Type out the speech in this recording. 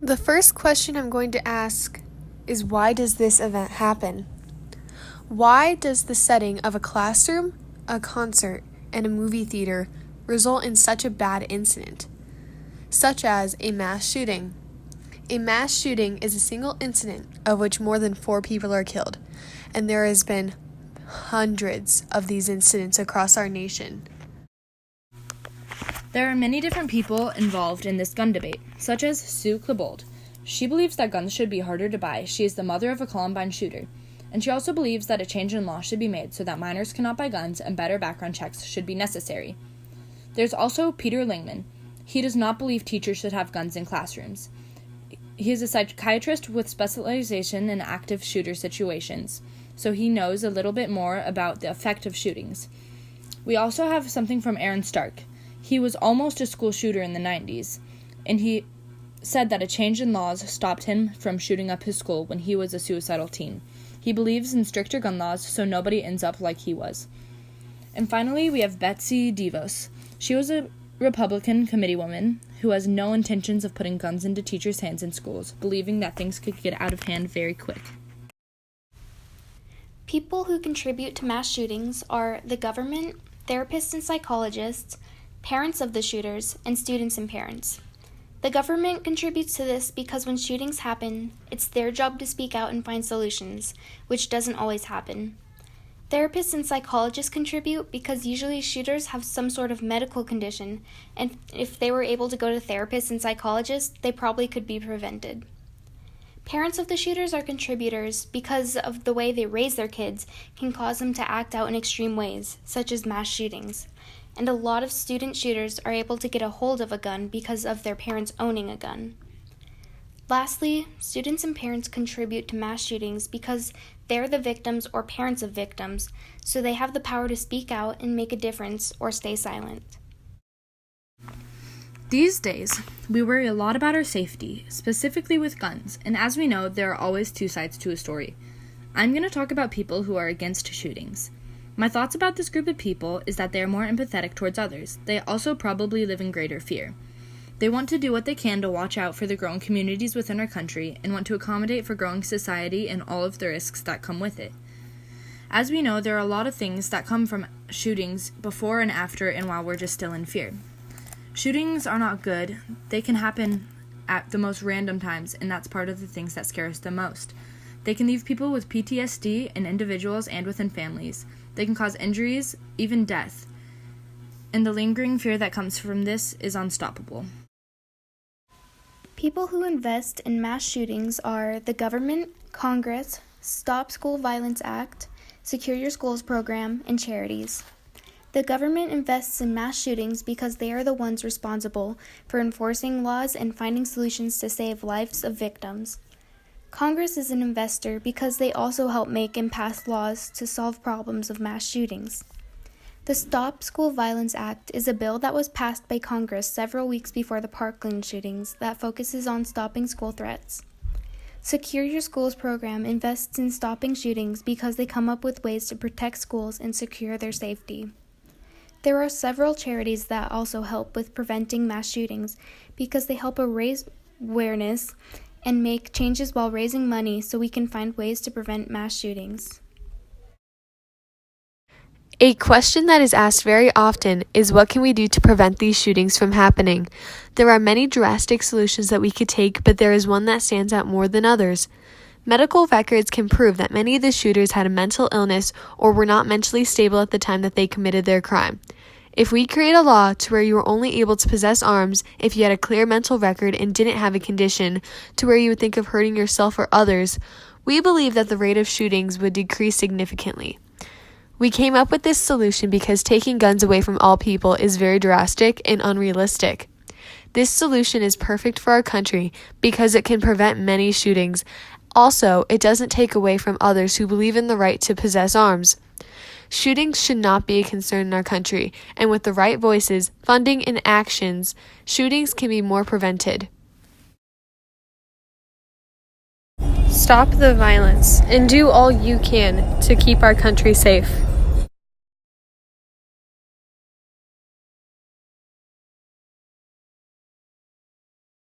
The first question I'm going to ask is, why does this event happen? Why does the setting of a classroom, a concert, and a movie theater result in such a bad incident, such as a mass shooting? A mass shooting is a single incident of which more than 4 people are killed, and there has been hundreds of these incidents across our nation. There are many different people involved in this gun debate, such as Sue Klebold. She believes that guns should be harder to buy. She is the mother of a Columbine shooter. And she also believes that a change in law should be made so that minors cannot buy guns and better background checks should be necessary. There's also Peter Lingman. He does not believe teachers should have guns in classrooms. He is a psychiatrist with specialization in active shooter situations, so he knows a little bit more about the effect of shootings. We also have something from Aaron Stark. He was almost a school shooter in the 90s, and he said that a change in laws stopped him from shooting up his school when he was a suicidal teen. He believes in stricter gun laws so nobody ends up like he was. And finally, we have Betsy DeVos. She was a Republican committeewoman who has no intentions of putting guns into teachers' hands in schools, believing that things could get out of hand very quick. People who contribute to mass shootings are the government, therapists and psychologists, parents of the shooters, and students and parents. The government contributes to this because when shootings happen, it's their job to speak out and find solutions, which doesn't always happen. Therapists and psychologists contribute because usually shooters have some sort of medical condition, and if they were able to go to therapists and psychologists, they probably could be prevented. Parents of the shooters are contributors because of the way they raise their kids can cause them to act out in extreme ways, such as mass shootings. And a lot of student shooters are able to get a hold of a gun because of their parents owning a gun. Lastly, students and parents contribute to mass shootings because they're the victims or parents of victims, so they have the power to speak out and make a difference or stay silent. These days, we worry a lot about our safety, specifically with guns, and as we know, there are always 2 sides to a story. I'm going to talk about people who are against shootings. My thoughts about this group of people is that they are more empathetic towards others. They also probably live in greater fear. They want to do what they can to watch out for the growing communities within our country and want to accommodate for growing society and all of the risks that come with it. As we know, there are a lot of things that come from shootings before and after and while we're just still in fear. Shootings are not good. They can happen at the most random times, and that's part of the things that scare us the most. They can leave people with PTSD in individuals and within families. They can cause injuries, even death. And the lingering fear that comes from this is unstoppable. People who invest in mass shootings are the government, Congress, Stop School Violence Act, Secure Your Schools program, and charities. The government invests in mass shootings because they are the ones responsible for enforcing laws and finding solutions to save lives of victims. Congress is an investor because they also help make and pass laws to solve problems of mass shootings. The Stop School Violence Act is a bill that was passed by Congress several weeks before the Parkland shootings that focuses on stopping school threats. Secure Your Schools program invests in stopping shootings because they come up with ways to protect schools and secure their safety. There are several charities that also help with preventing mass shootings because they help raise awareness and make changes while raising money so we can find ways to prevent mass shootings. A question that is asked very often is, what can we do to prevent these shootings from happening? There are many drastic solutions that we could take, but there is one that stands out more than others. Medical records can prove that many of the shooters had a mental illness or were not mentally stable at the time that they committed their crime. If we create a law to where you were only able to possess arms if you had a clear mental record and didn't have a condition to where you would think of hurting yourself or others, we believe that the rate of shootings would decrease significantly. We came up with this solution because taking guns away from all people is very drastic and unrealistic. This solution is perfect for our country because it can prevent many shootings. Also, it doesn't take away from others who believe in the right to possess arms. Shootings should not be a concern in our country, and with the right voices, funding, and actions, shootings can be more prevented. Stop the violence and do all you can to keep our country safe.